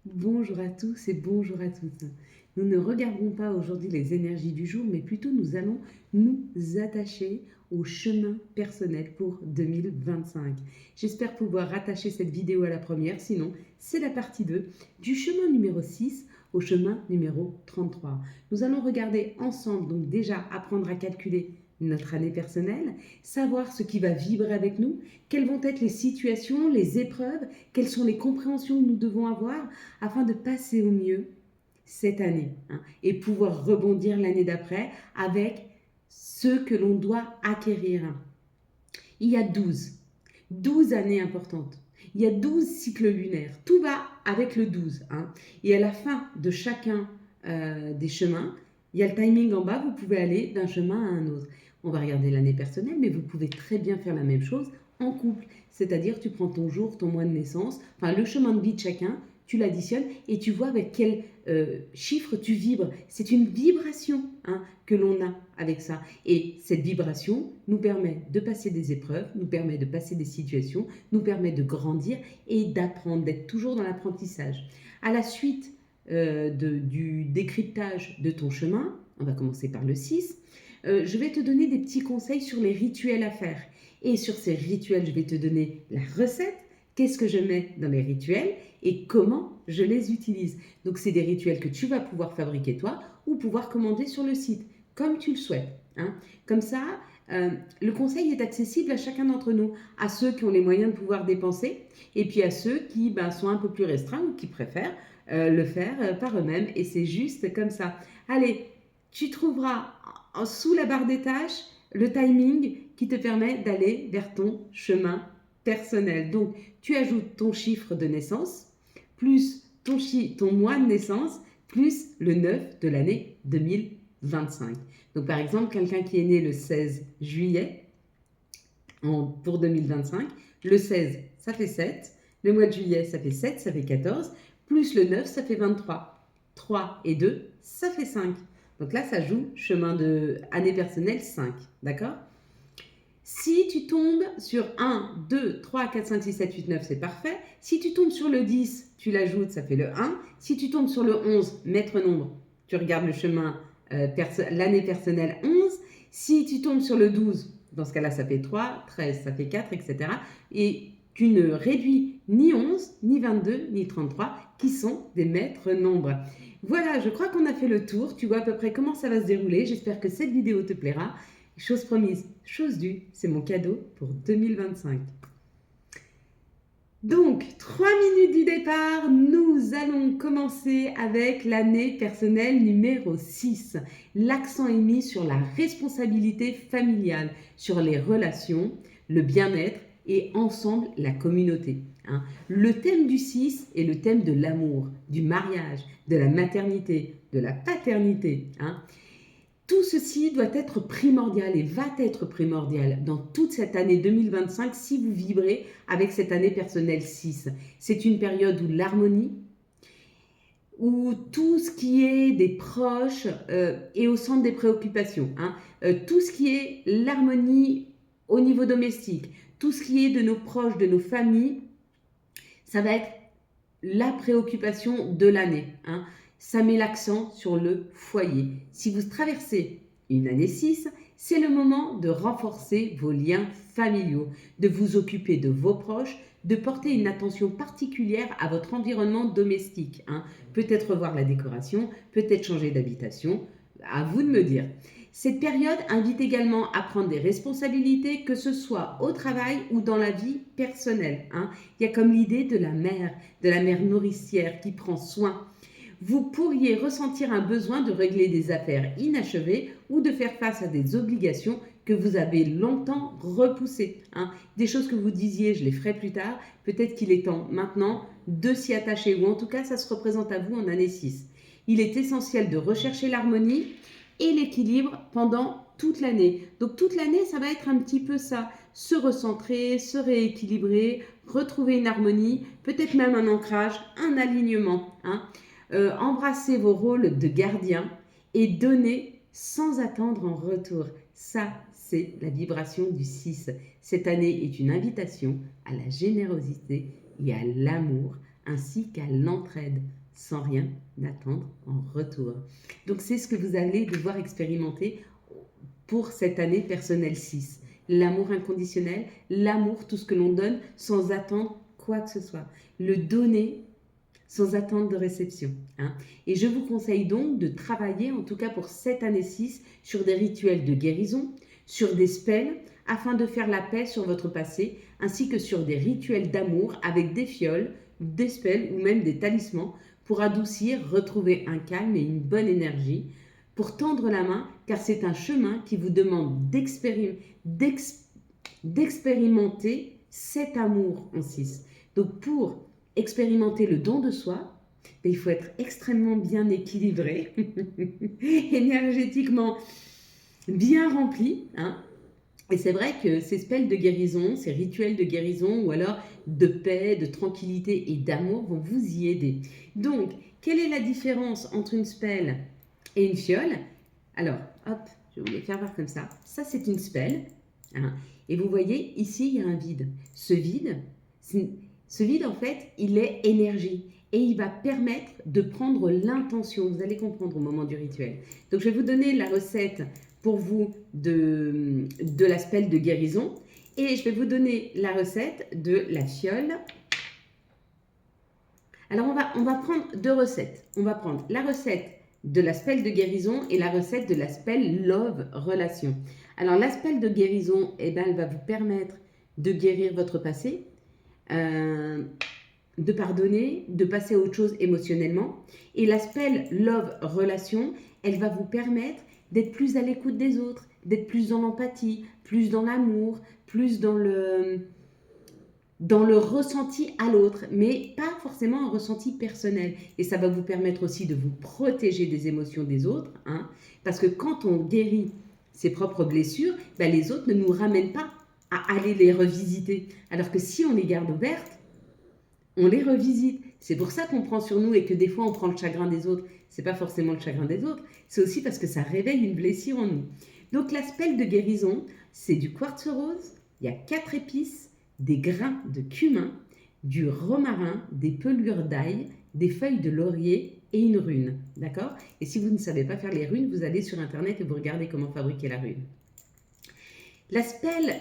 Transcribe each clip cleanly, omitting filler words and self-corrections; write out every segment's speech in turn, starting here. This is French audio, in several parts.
Bonjour à tous et bonjour à toutes. Nous ne regarderons pas aujourd'hui les énergies du jour, mais plutôt nous allons nous attacher au chemin personnel pour 2025. J'espère pouvoir rattacher cette vidéo à la première, sinon c'est la partie 2 du chemin numéro 6 au chemin numéro 33. Nous allons regarder ensemble, donc déjà apprendre à calculer notre année personnelle, savoir ce qui va vibrer avec nous, quelles vont être les situations, les épreuves, quelles sont les compréhensions que nous devons avoir afin de passer au mieux cette année et pouvoir rebondir l'année d'après avec ce que l'on doit acquérir. Il y a 12 années importantes. Il y a 12 cycles lunaires. Tout va avec le 12. Et à la fin de chacun des chemins, il y a le timing en bas, vous pouvez aller d'un chemin à un autre. On va regarder l'année personnelle, mais vous pouvez très bien faire la même chose en couple. C'est-à-dire, tu prends ton jour, ton mois de naissance, enfin le chemin de vie de chacun, tu l'additionnes et tu vois avec quel chiffre tu vibres. C'est une vibration que l'on a avec ça. Et cette vibration nous permet de passer des épreuves, nous permet de passer des situations, nous permet de grandir et d'apprendre, d'être toujours dans l'apprentissage. À la suite du décryptage de ton chemin, on va commencer par le 6, je vais te donner des petits conseils sur les rituels à faire. Et sur ces rituels, je vais te donner la recette, qu'est-ce que je mets dans les rituels et comment je les utilise. Donc, c'est des rituels que tu vas pouvoir fabriquer toi ou pouvoir commander sur le site, comme tu le souhaites. Comme ça, le conseil est accessible à chacun d'entre nous, à ceux qui ont les moyens de pouvoir dépenser et puis à ceux qui sont un peu plus restreints ou qui préfèrent le faire par eux-mêmes. Et c'est juste comme ça. Allez, tu trouveras sous la barre des tâches le timing qui te permet d'aller vers ton chemin personnel. Donc, tu ajoutes ton chiffre de naissance, plus ton mois de naissance, plus le 9 de l'année 2025. Donc, par exemple, quelqu'un qui est né le 16 juillet pour 2025, le 16, ça fait 7, le mois de juillet, ça fait 7, ça fait 14, plus le 9, ça fait 23. 3 et 2, ça fait 5. Donc là, ça joue chemin de année personnelle 5, d'accord? Si tu tombes sur 1, 2, 3, 4, 5, 6, 7, 8, 9, c'est parfait. Si tu tombes sur le 10, tu l'ajoutes, ça fait le 1. Si tu tombes sur le 11, maître nombre, tu regardes le chemin, l'année personnelle 11. Si tu tombes sur le 12, dans ce cas-là, ça fait 3, 13, ça fait 4, etc. Et tu ne réduis ni 11, ni 22, ni 33, qui sont des maîtres nombres. Voilà, je crois qu'on a fait le tour. Tu vois à peu près comment ça va se dérouler. J'espère que cette vidéo te plaira. Chose promise, chose due, c'est mon cadeau pour 2025. Donc, 3 minutes du départ, nous allons commencer avec l'année personnelle numéro 6. L'accent est mis sur la responsabilité familiale, sur les relations, le bien-être et ensemble la communauté. Le thème du 6 est le thème de l'amour, du mariage, de la maternité, de la paternité. Tout ceci doit être primordial et va être primordial dans toute cette année 2025 si vous vibrez avec cette année personnelle 6. C'est une période où l'harmonie, où tout ce qui est des proches est au centre des préoccupations. Tout ce qui est l'harmonie au niveau domestique, tout ce qui est de nos proches, de nos familles, ça va être la préoccupation de l'année. Ça met l'accent sur le foyer. Si vous traversez une année 6, c'est le moment de renforcer vos liens familiaux, de vous occuper de vos proches, de porter une attention particulière à votre environnement domestique. Peut-être revoir la décoration, peut-être changer d'habitation, à vous de me dire. Cette période invite également à prendre des responsabilités, que ce soit au travail ou dans la vie personnelle. Il y a comme l'idée de la mère nourricière qui prend soin. Vous pourriez ressentir un besoin de régler des affaires inachevées ou de faire face à des obligations que vous avez longtemps repoussées. Des choses que vous disiez, je les ferai plus tard, peut-être qu'il est temps maintenant de s'y attacher, ou en tout cas, ça se représente à vous en année 6. Il est essentiel de rechercher l'harmonie et l'équilibre pendant toute l'année. Donc toute l'année, ça va être un petit peu ça, se recentrer, se rééquilibrer, retrouver une harmonie, peut-être même un ancrage, un alignement. Embrasser vos rôles de gardien et donner sans attendre en retour. Ça, c'est la vibration du 6. Cette année est une invitation à la générosité et à l'amour ainsi qu'à l'entraide, sans rien attendre en retour. Donc c'est ce que vous allez devoir expérimenter pour cette année personnelle 6. L'amour inconditionnel, l'amour, tout ce que l'on donne sans attendre quoi que ce soit. Le donner sans attente de réception. Hein. Et je vous conseille donc de travailler, en tout cas pour cette année 6, sur des rituels de guérison, sur des spells, afin de faire la paix sur votre passé, ainsi que sur des rituels d'amour avec des fioles, des spells ou même des talismans pour adoucir, retrouver un calme et une bonne énergie, pour tendre la main, car c'est un chemin qui vous demande d'expérimenter cet amour en 6. Donc pour expérimenter le don de soi, il faut être extrêmement bien équilibré, énergétiquement bien rempli. Hein. Et c'est vrai que ces spells de guérison, ces rituels de guérison ou alors de paix, de tranquillité et d'amour vont vous y aider. Donc, quelle est la différence entre une spell et une fiole? Alors, hop, je vais vous les faire voir comme ça. Ça, c'est une spell. Hein. Et vous voyez, ici, il y a un vide. Ce vide, en fait, il est énergie. Et il va permettre de prendre l'intention. Vous allez comprendre au moment du rituel. Donc, je vais vous donner la recette pour vous de la spell de guérison. Et je vais vous donner la recette de la fiole. Alors, on va prendre deux recettes. On va prendre la recette de la spell de guérison et la recette de la spell Love Relation. Alors, la spell de guérison, eh ben, elle va vous permettre de guérir votre passé, de pardonner, de passer à autre chose émotionnellement. Et la spell Love Relation, elle va vous permettre d'être plus à l'écoute des autres, d'être plus dans l'empathie, plus dans l'amour, plus dans le ressenti à l'autre, mais pas forcément un ressenti personnel. Et ça va vous permettre aussi de vous protéger des émotions des autres, hein, parce que quand on guérit ses propres blessures, ben les autres ne nous ramènent pas à aller les revisiter. Alors que si on les garde ouvertes, on les revisite. C'est pour ça qu'on prend sur nous et que des fois on prend le chagrin des autres. C'est pas forcément le chagrin des autres, c'est aussi parce que ça réveille une blessure en nous. Donc la spell de guérison, c'est du quartz rose, il y a 4 épices, des grains de cumin, du romarin, des pelures d'ail, des feuilles de laurier et une rune. D'accord? Et si vous ne savez pas faire les runes, vous allez sur internet et vous regardez comment fabriquer la rune. La spell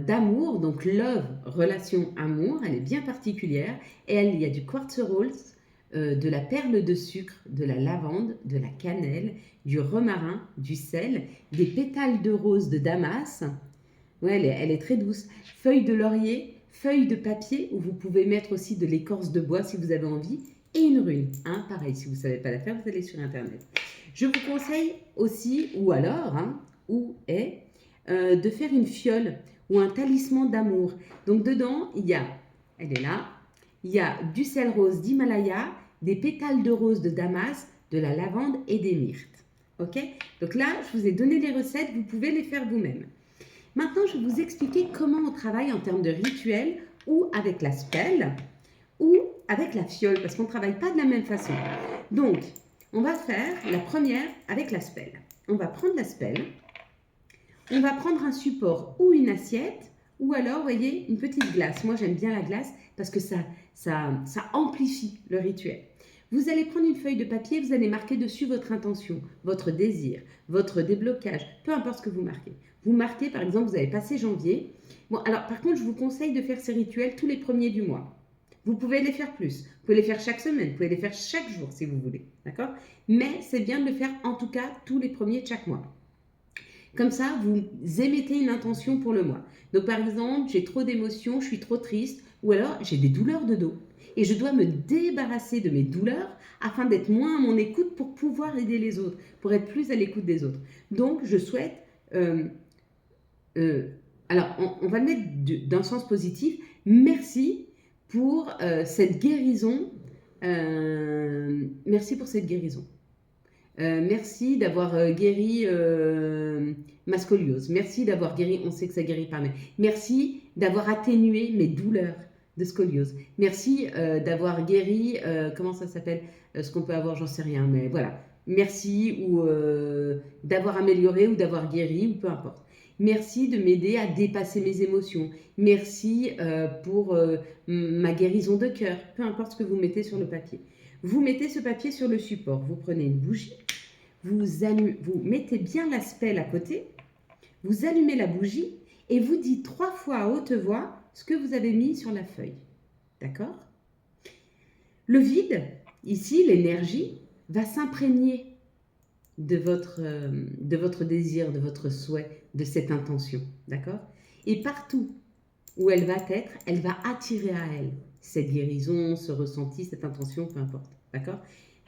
d'amour, donc love, relation, amour, elle est bien particulière. Et il y a du quartz rose, de la perle de sucre, de la lavande, de la cannelle, du romarin, du sel, des pétales de rose de Damas. Ouais, elle est très douce. Feuilles de laurier, feuilles de papier, où vous pouvez mettre aussi de l'écorce de bois si vous avez envie, et une rune. Hein, pareil, si vous ne savez pas la faire, vous allez sur internet. Je vous conseille aussi, ou alors, hein, de faire une fiole ou un talisman d'amour. Donc dedans, elle est là, il y a du sel rose d'Himalaya, des pétales de rose de Damas, de la lavande et des myrtes. Ok? Donc là, je vous ai donné les recettes, vous pouvez les faire vous-même. Maintenant, je vais vous expliquer comment on travaille en termes de rituel, ou avec la spell, ou avec la fiole, parce qu'on ne travaille pas de la même façon. Donc, on va faire la première avec la spell. On va prendre la spell. On va prendre un support ou une assiette, ou alors, vous voyez, une petite glace. Moi, j'aime bien la glace parce que ça amplifie le rituel. Vous allez prendre une feuille de papier, vous allez marquer dessus votre intention, votre désir, votre déblocage, peu importe ce que vous marquez. Vous marquez, par exemple, vous avez passé janvier. Bon, alors, par contre, je vous conseille de faire ces rituels tous les premiers du mois. Vous pouvez les faire plus. Vous pouvez les faire chaque semaine, vous pouvez les faire chaque jour si vous voulez. D'accord? Mais c'est bien de le faire, en tout cas, tous les premiers de chaque mois. Comme ça, vous émettez une intention pour le mois. Donc, par exemple, j'ai trop d'émotions, je suis trop triste, ou alors j'ai des douleurs de dos. Et je dois me débarrasser de mes douleurs afin d'être moins à mon écoute pour pouvoir aider les autres, pour être plus à l'écoute des autres. Donc, je souhaite... alors, on va le mettre d'un sens positif. Merci pour cette guérison. Merci pour cette guérison. Merci d'avoir guéri ma scoliose. Merci d'avoir guéri, on sait que ça guérit pas, mais merci d'avoir atténué mes douleurs de scoliose. Merci d'avoir guéri, comment ça s'appelle, ce qu'on peut avoir, j'en sais rien, mais voilà. Merci ou d'avoir amélioré ou d'avoir guéri ou peu importe. Merci de m'aider à dépasser mes émotions. Merci pour ma guérison de cœur. Peu importe ce que vous mettez sur le papier. Vous mettez ce papier sur le support. Vous prenez une bougie. Vous mettez bien la spell à côté. Vous allumez la bougie et vous dites 3 fois à haute voix ce que vous avez mis sur la feuille. D'accord? Le vide, ici, l'énergie, va s'imprégner de votre désir, de votre souhait, de cette intention. D'accord? Et partout où elle va être, elle va attirer à elle cette guérison, ce ressenti, cette intention, peu importe. D'accord?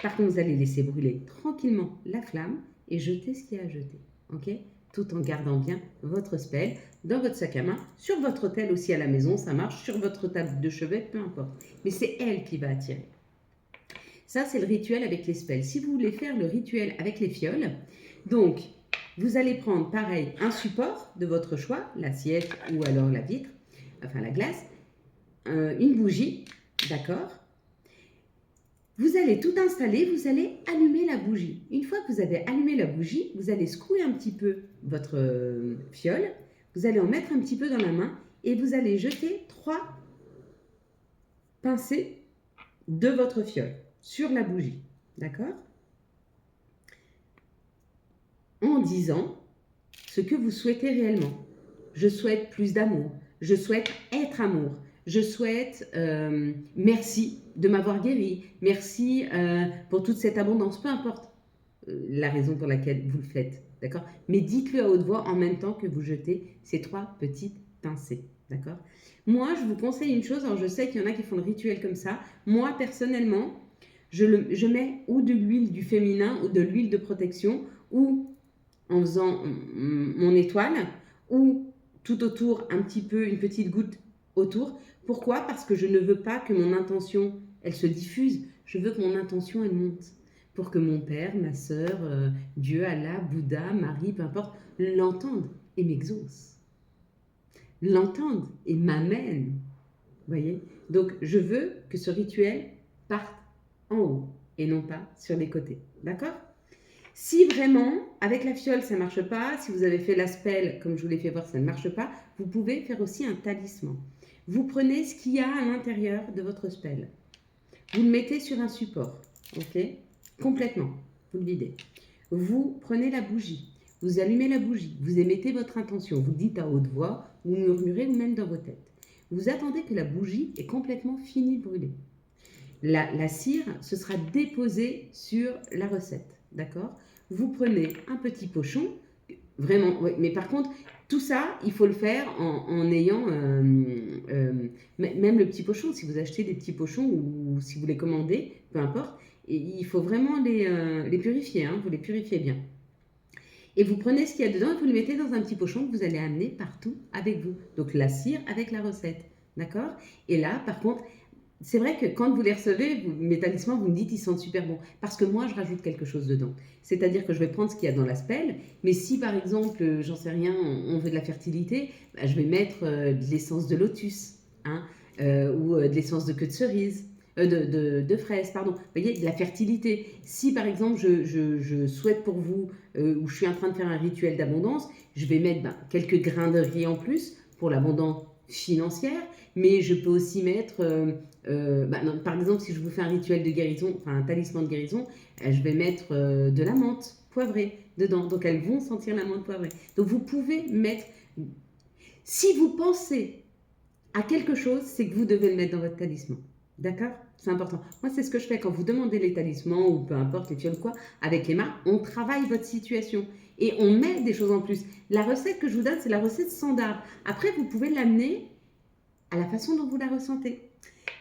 Par contre, vous allez laisser brûler tranquillement la flamme et jeter ce qu'il y a à jeter. Ok? Tout en gardant bien votre spell dans votre sac à main, sur votre autel aussi à la maison, ça marche, sur votre table de chevet, peu importe. Mais c'est elle qui va attirer. Ça, c'est le rituel avec les spells. Si vous voulez faire le rituel avec les fioles, donc, vous allez prendre, pareil, un support de votre choix, l'assiette ou alors la vitre, enfin la glace, une bougie, d'accord? Vous allez tout installer, vous allez allumer la bougie. Une fois que vous avez allumé la bougie, vous allez secouer un petit peu votre fiole, vous allez en mettre un petit peu dans la main et vous allez jeter 3 pincées de votre fiole sur la bougie, d'accord? En disant ce que vous souhaitez réellement. Je souhaite plus d'amour, je souhaite être amour, je souhaite merci de m'avoir guéri, merci pour toute cette abondance, peu importe la raison pour laquelle vous le faites, d'accord? Mais dites-le à haute voix en même temps que vous jetez ces 3 petites pincées, d'accord? Moi, je vous conseille une chose, alors je sais qu'il y en a qui font le rituel comme ça, moi personnellement, je mets ou de l'huile du féminin ou de l'huile de protection ou en faisant mon étoile ou tout autour un petit peu, une petite goutte autour. Pourquoi? Parce que je ne veux pas que mon intention, elle se diffuse. Je veux que mon intention, elle monte. Pour que mon père, ma soeur, Dieu, Allah, Bouddha, Marie, peu importe, l'entendent et m'exaucent. L'entendent et m'amènent. Vous voyez? Donc, je veux que ce rituel parte en haut et non pas sur les côtés. D'accord? Si vraiment, avec la fiole, ça ne marche pas, si vous avez fait la spell, comme je vous l'ai fait voir, ça ne marche pas, vous pouvez faire aussi un talisman. Vous prenez ce qu'il y a à l'intérieur de votre spell. Vous le mettez sur un support, ok? Complètement, vous le videz. Vous prenez la bougie, vous allumez la bougie, vous émettez votre intention, vous dites à haute voix, vous murmurez vous-même dans vos têtes. Vous attendez que la bougie est complètement finie de brûler. La cire, ce sera déposée sur la recette, d'accord? Vous prenez un petit pochon, vraiment, ouais, mais par contre, tout ça, il faut le faire en ayant, même le petit pochon, si vous achetez des petits pochons ou si vous les commandez, peu importe, et il faut vraiment les purifier, hein, vous les purifiez bien. Et vous prenez ce qu'il y a dedans et vous le mettez dans un petit pochon que vous allez amener partout avec vous. Donc la cire avec la recette, d'accord? Et là, par contre, c'est vrai que quand vous les recevez, mes talismans, vous me dites ils sentent super bons. Parce que moi, je rajoute quelque chose dedans. C'est-à-dire que je vais prendre ce qu'il y a dans la spell, mais si par exemple, j'en sais rien, on veut de la fertilité, bah, je vais mettre de l'essence de lotus, hein, ou de l'essence de queue de cerise, de fraise, pardon. Vous voyez, de la fertilité. Si par exemple, je souhaite pour vous, ou je suis en train de faire un rituel d'abondance, je vais mettre quelques grains de riz en plus pour l'abondance financière, mais je peux aussi mettre, non, par exemple, si je vous fais un rituel de guérison, enfin un talisman de guérison, je vais mettre de la menthe poivrée dedans. Donc elles vont sentir la menthe poivrée. Donc vous pouvez mettre, si vous pensez à quelque chose, c'est que vous devez le mettre dans votre talisman. D'accord? C'est important. Moi, c'est ce que je fais quand vous demandez les talismans ou peu importe les fioles quoi, avec Emma, on travaille votre situation et on met des choses en plus. La recette que je vous donne, c'est la recette standard. Après, vous pouvez l'amener à la façon dont vous la ressentez.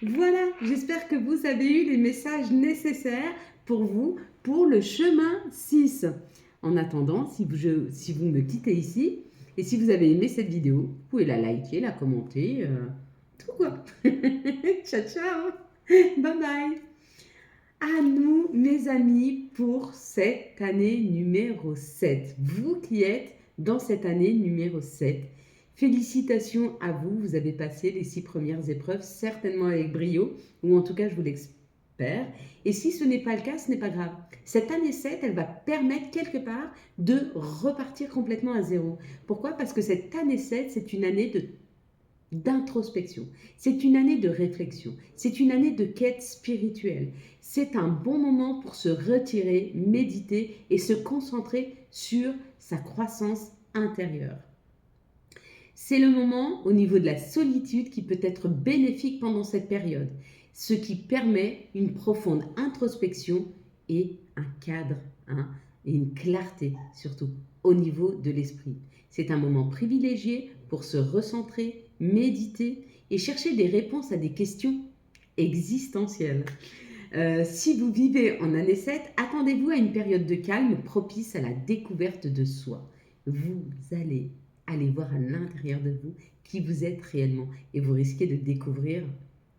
Voilà, j'espère que vous avez eu les messages nécessaires pour vous pour le chemin 6. En attendant, si vous me quittez ici, et si vous avez aimé cette vidéo, vous pouvez la liker, la commenter, tout quoi. Ciao, ciao. Bye bye. À nous, mes amis, pour cette année numéro 7. Vous qui êtes dans cette année numéro 7. Félicitations à vous, vous avez passé les 6 premières épreuves, certainement avec brio, ou en tout cas, je vous Père. Et si ce n'est pas le cas, ce n'est pas grave. Cette année 7, elle va permettre quelque part de repartir complètement à zéro. Pourquoi? Parce que cette année 7, c'est une année d'introspection. C'est une année de réflexion. C'est une année de quête spirituelle. C'est un bon moment pour se retirer, méditer et se concentrer sur sa croissance intérieure. C'est le moment au niveau de la solitude qui peut être bénéfique pendant cette période, ce qui permet une profonde introspection et un cadre, et une clarté surtout au niveau de l'esprit. C'est un moment privilégié pour se recentrer, méditer et chercher des réponses à des questions existentielles. Si vous vivez en année 7, attendez-vous à une période de calme propice à la découverte de soi. Vous allez aller voir à l'intérieur de vous qui vous êtes réellement et vous risquez de découvrir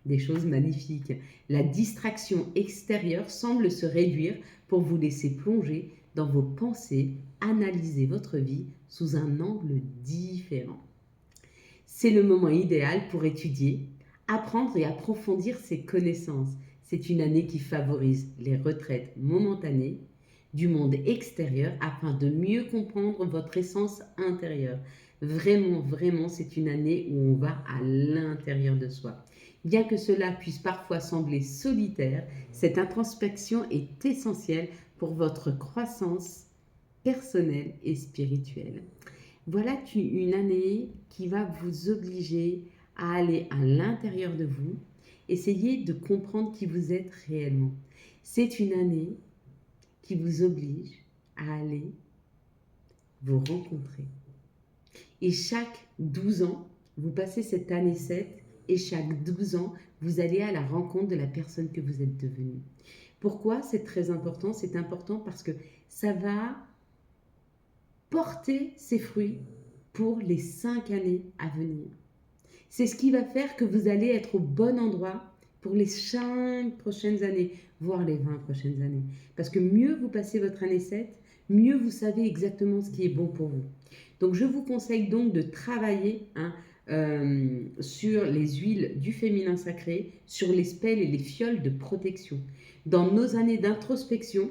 des choses magnifiques. La distraction extérieure semble se réduire pour vous laisser plonger dans vos pensées, analyser votre vie sous un angle différent. C'est le moment idéal pour étudier, apprendre et approfondir ses connaissances. C'est une année qui favorise les retraites momentanées du monde extérieur afin de mieux comprendre votre essence intérieure. Vraiment, vraiment, c'est une année où on va à l'intérieur de soi. Bien que cela puisse parfois sembler solitaire, cette introspection est essentielle pour votre croissance personnelle et spirituelle. Voilà une année qui va vous obliger à aller à l'intérieur de vous, essayer de comprendre qui vous êtes réellement. C'est une année qui vous oblige à aller vous rencontrer. Et chaque 12 ans, vous passez cette année 7 et chaque 12 ans, vous allez à la rencontre de la personne que vous êtes devenue. Pourquoi c'est très important? C'est important parce que ça va porter ses fruits pour les 5 années à venir. C'est ce qui va faire que vous allez être au bon endroit pour les 5 prochaines années, voire les 20 prochaines années. Parce que mieux vous passez votre année 7, mieux vous savez exactement ce qui est bon pour vous. Donc je vous conseille donc de travailler sur les huiles du féminin sacré, sur les spells et les fioles de protection. Dans nos années d'introspection,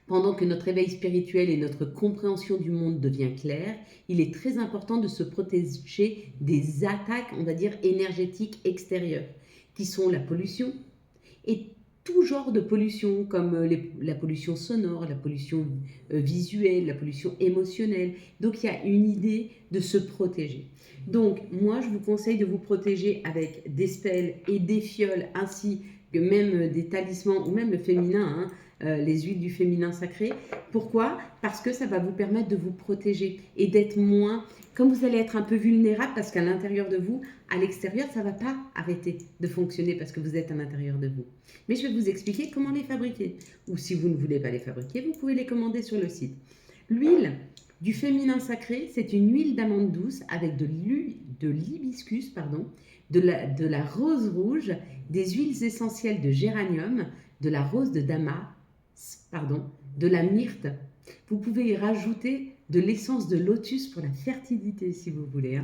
pendant que notre éveil spirituel et notre compréhension du monde devient claire, il est très important de se protéger des attaques, on va dire, énergétiques extérieures, qui sont la pollution et tout genre de pollution, comme la pollution sonore, la pollution visuelle, la pollution émotionnelle. Donc, il y a une idée de se protéger. Donc, moi, je vous conseille de vous protéger avec des spells et des fioles, ainsi que même des talismans, ou même le féminin, les huiles du féminin sacré. Pourquoi? Parce que ça va vous permettre de vous protéger et d'être moins, comme vous allez être un peu vulnérable, parce qu'à l'intérieur de vous, à l'extérieur, ça ne va pas arrêter de fonctionner parce que vous êtes à l'intérieur de vous. Mais je vais vous expliquer comment les fabriquer. Ou si vous ne voulez pas les fabriquer, vous pouvez les commander sur le site. L'huile du féminin sacré, c'est une huile d'amande douce avec de l'hibiscus, de la rose rouge, des huiles essentielles de géranium, de la rose de damas, de la myrte. Vous pouvez y rajouter de l'essence de lotus pour la fertilité si vous voulez.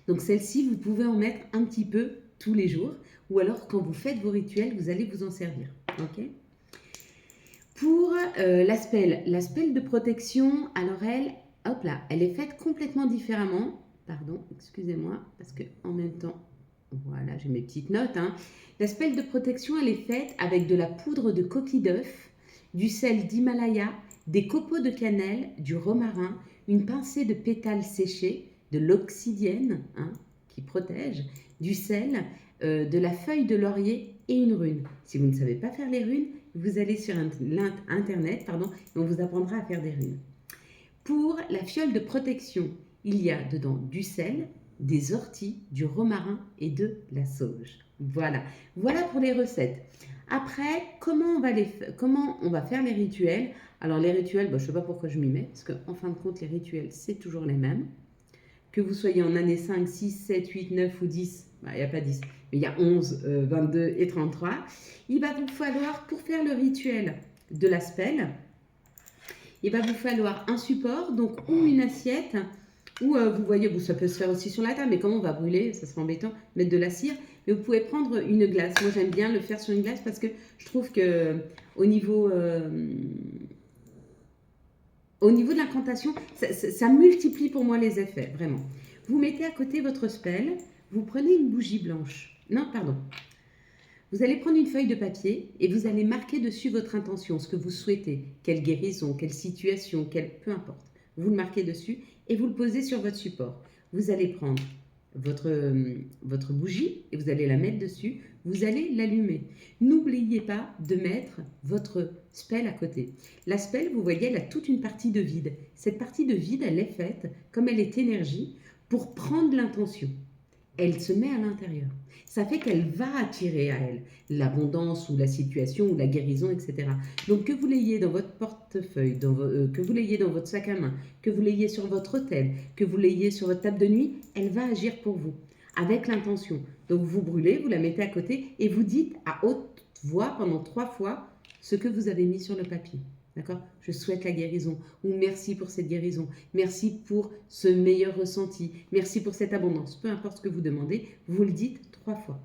Donc celle-ci, vous pouvez en mettre un petit peu tous les jours ou alors quand vous faites vos rituels, vous allez vous en servir. Okay. Pour la spell de protection, alors elle est faite complètement différemment. Pardon, excusez-moi, parce que en même temps, voilà, j'ai mes petites notes. La spell de protection, elle est faite avec de la poudre de coquille d'œuf, du sel d'Himalaya, des copeaux de cannelle, du romarin, une pincée de pétales séchés, de l'oxydienne qui protège, du sel, de la feuille de laurier et une rune. Si vous ne savez pas faire les runes, vous allez sur internet et on vous apprendra à faire des runes. Pour la fiole de protection, il y a dedans du sel, des orties, du romarin et de la sauge. Voilà pour les recettes. Après, comment on va faire les rituels? Alors les rituels, je ne sais pas pourquoi je m'y mets, parce qu'en fin de compte, les rituels, c'est toujours les mêmes. Que vous soyez en année 5, 6, 7, 8, 9 ou 10, il n'y a pas 10, mais il y a 11, 22 et 33. Il va vous falloir, pour faire le rituel de la spell, il va vous falloir un support, donc ou une assiette, Ou vous voyez, bon, ça peut se faire aussi sur la table, mais comme on va brûler, ça serait embêtant, mettre de la cire. Mais vous pouvez prendre une glace. Moi, j'aime bien le faire sur une glace parce que je trouve que au niveau, au niveau de l'incantation, ça multiplie pour moi les effets, vraiment. Vous mettez à côté votre spell, vous prenez une bougie blanche. Non, pardon. Vous allez prendre une feuille de papier et vous allez marquer dessus votre intention, ce que vous souhaitez, quelle guérison, quelle situation, peu importe. Vous le marquez dessus et vous le posez sur votre support. Vous allez prendre votre bougie et vous allez la mettre dessus. Vous allez l'allumer. N'oubliez pas de mettre votre spell à côté. La spell, vous voyez, elle a toute une partie de vide. Cette partie de vide, elle est faite, comme elle est énergie, pour prendre l'intention. Elle se met à l'intérieur. Ça fait qu'elle va attirer à elle l'abondance ou la situation ou la guérison, etc. Donc que vous l'ayez dans votre portefeuille, que vous l'ayez dans votre sac à main, que vous l'ayez sur votre hôtel, que vous l'ayez sur votre table de nuit, elle va agir pour vous, avec l'intention. Donc vous brûlez, vous la mettez à côté et vous dites à haute voix pendant 3 fois ce que vous avez mis sur le papier. D'accord? Je souhaite la guérison. Ou merci pour cette guérison. Merci pour ce meilleur ressenti. Merci pour cette abondance. Peu importe ce que vous demandez, vous le dites 3 fois.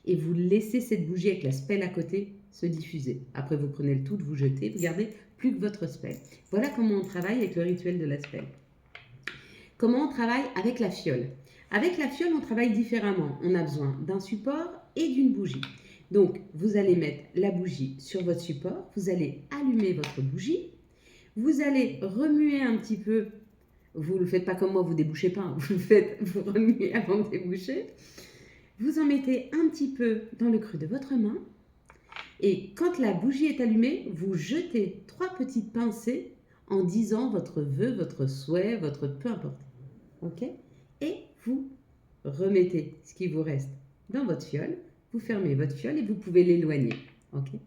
Et vous laissez cette bougie avec la spell à côté se diffuser. Après, vous prenez le tout, vous jetez, vous gardez plus que votre spell. Voilà comment on travaille avec le rituel de la spell. Comment on travaille avec la fiole? Avec la fiole, on travaille différemment. On a besoin d'un support et d'une bougie. Donc, vous allez mettre la bougie sur votre support, vous allez allumer votre bougie, vous allez remuer un petit peu, vous ne le faites pas comme moi, vous ne débouchez pas, vous remuez avant de déboucher, vous en mettez un petit peu dans le creux de votre main, et quand la bougie est allumée, vous jetez 3 petites pincées en disant votre vœu, votre souhait, votre peu importe. Ok? Et vous remettez ce qui vous reste dans votre fiole. Vous fermez votre fiole et vous pouvez l'éloigner. Okay.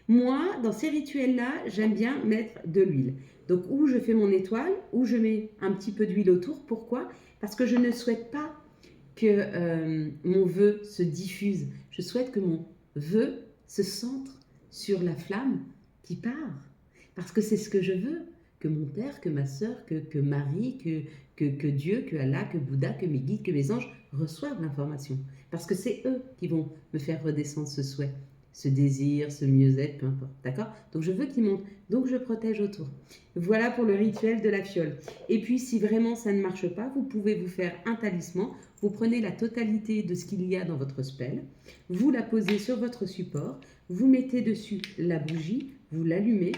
Moi, dans ces rituels-là, j'aime bien mettre de l'huile. Donc, ou je fais mon étoile, ou je mets un petit peu d'huile autour. Pourquoi? Parce que je ne souhaite pas que mon vœu se diffuse. Je souhaite que mon vœu se centre sur la flamme qui part. Parce que c'est ce que je veux. Que mon père, que ma sœur, que Marie, que Dieu, que Allah, que Bouddha, que mes guides, que mes anges reçoivent l'information. Parce que c'est eux qui vont me faire redescendre ce souhait, ce désir, ce mieux-être, peu importe. D'accord? Donc je veux qu'ils montent. Donc je protège autour. Voilà pour le rituel de la fiole. Et puis si vraiment ça ne marche pas, vous pouvez vous faire un talisman. Vous prenez la totalité de ce qu'il y a dans votre spell. Vous la posez sur votre support. Vous mettez dessus la bougie. Vous l'allumez.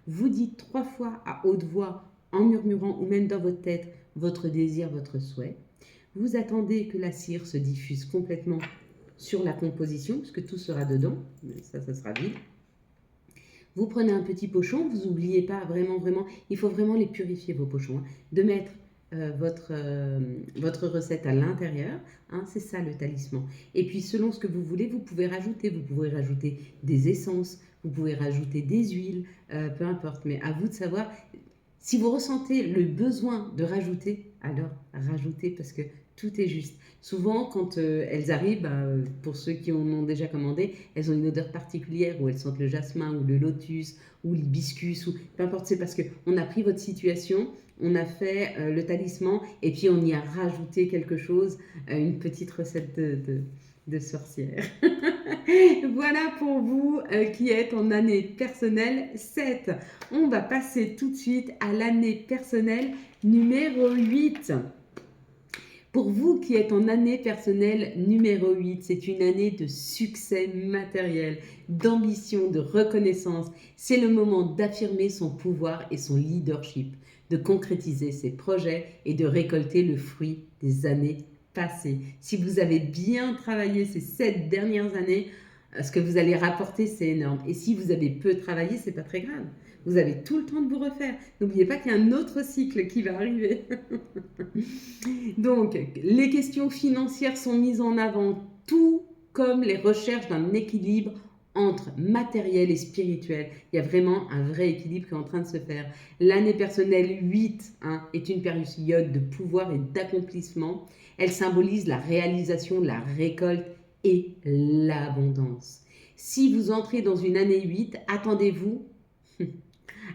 Vous dites 3 fois à haute voix, en murmurant ou même dans votre tête, votre désir, votre souhait. Vous attendez que la cire se diffuse complètement sur la composition, puisque tout sera dedans. Ça sera vide. Vous prenez un petit pochon, vous n'oubliez pas vraiment, il faut vraiment les purifier vos pochons, de mettre votre recette à l'intérieur, c'est ça le talisman. Et puis selon ce que vous voulez, vous pouvez rajouter des essences, vous pouvez rajouter des huiles, peu importe, mais à vous de savoir. Si vous ressentez le besoin de rajouter, alors rajoutez parce que tout est juste. Souvent, quand elles arrivent, pour ceux qui en ont déjà commandé, elles ont une odeur particulière, ou elles sentent le jasmin, ou le lotus, ou l'hibiscus, ou peu importe, c'est parce qu'on a pris votre situation, on a fait le talisman, et puis on y a rajouté quelque chose, une petite recette de sorcière. Voilà pour vous qui êtes en année personnelle 7. On va passer tout de suite à l'année personnelle numéro 8. Pour vous qui êtes en année personnelle numéro 8, c'est une année de succès matériel, d'ambition, de reconnaissance. C'est le moment d'affirmer son pouvoir et son leadership, de concrétiser ses projets et de récolter le fruit des années passées. Si vous avez bien travaillé ces 7 dernières années, ce que vous allez rapporter, c'est énorme. Et si vous avez peu travaillé, c'est pas très grave. Vous avez tout le temps de vous refaire. N'oubliez pas qu'il y a un autre cycle qui va arriver. Donc, les questions financières sont mises en avant, tout comme les recherches d'un équilibre entre matériel et spirituel. Il y a vraiment un vrai équilibre qui est en train de se faire. L'année personnelle 8 est une période de pouvoir et d'accomplissement. Elle symbolise la réalisation, la récolte et l'abondance. Si vous entrez dans une année 8, attendez-vous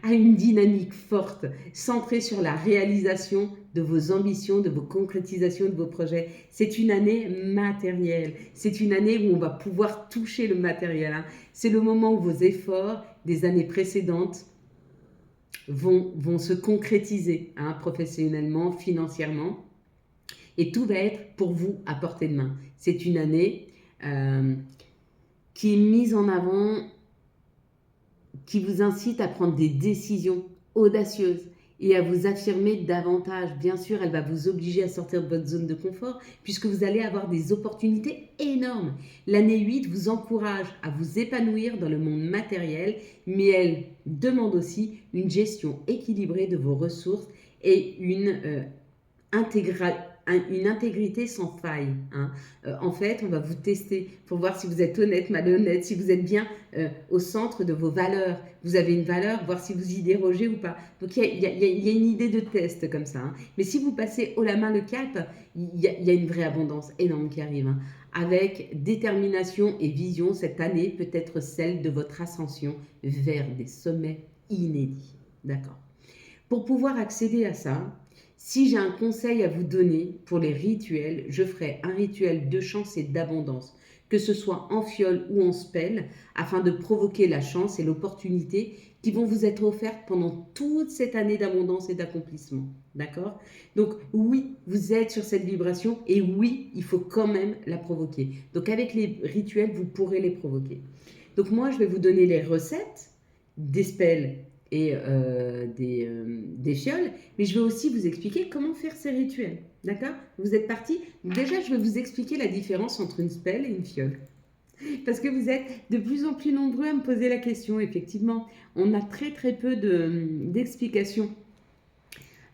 à une dynamique forte, centrée sur la réalisation de vos ambitions, de vos concrétisations de vos projets. C'est une année matérielle. C'est une année où on va pouvoir toucher le matériel, hein. C'est le moment où vos efforts des années précédentes vont se concrétiser, hein, professionnellement, financièrement. Et tout va être pour vous à portée de main. C'est une année qui est mise en avant, qui vous incite à prendre des décisions audacieuses et à vous affirmer davantage. Bien sûr, elle va vous obliger à sortir de votre zone de confort puisque vous allez avoir des opportunités énormes. L'année 8 vous encourage à vous épanouir dans le monde matériel, mais elle demande aussi une gestion équilibrée de vos ressources et une intégrité sans faille, hein. En fait, on va vous tester pour voir si vous êtes honnête, malhonnête, si vous êtes bien au centre de vos valeurs. Vous avez une valeur, voir si vous y dérogez ou pas. Donc, il y a une idée de test comme ça, hein. Mais si vous passez haut la main le cap, il y a une vraie abondance énorme qui arrive, hein. Avec détermination et vision, cette année peut être celle de votre ascension vers des sommets inédits. D'accord. Pour pouvoir accéder à ça, si j'ai un conseil à vous donner pour les rituels, je ferai un rituel de chance et d'abondance, que ce soit en fiole ou en spell, afin de provoquer la chance et l'opportunité qui vont vous être offertes pendant toute cette année d'abondance et d'accomplissement. D'accord? Donc oui, vous êtes sur cette vibration et oui, il faut quand même la provoquer. Donc avec les rituels, vous pourrez les provoquer. Donc moi, je vais vous donner les recettes des spells et des fioles, mais je vais aussi vous expliquer comment faire ces rituels. D'accord? Vous êtes partis? Déjà, je vais vous expliquer la différence entre une spell et une fiole. Parce que vous êtes de plus en plus nombreux à me poser la question. Effectivement, on a très très peu d'explications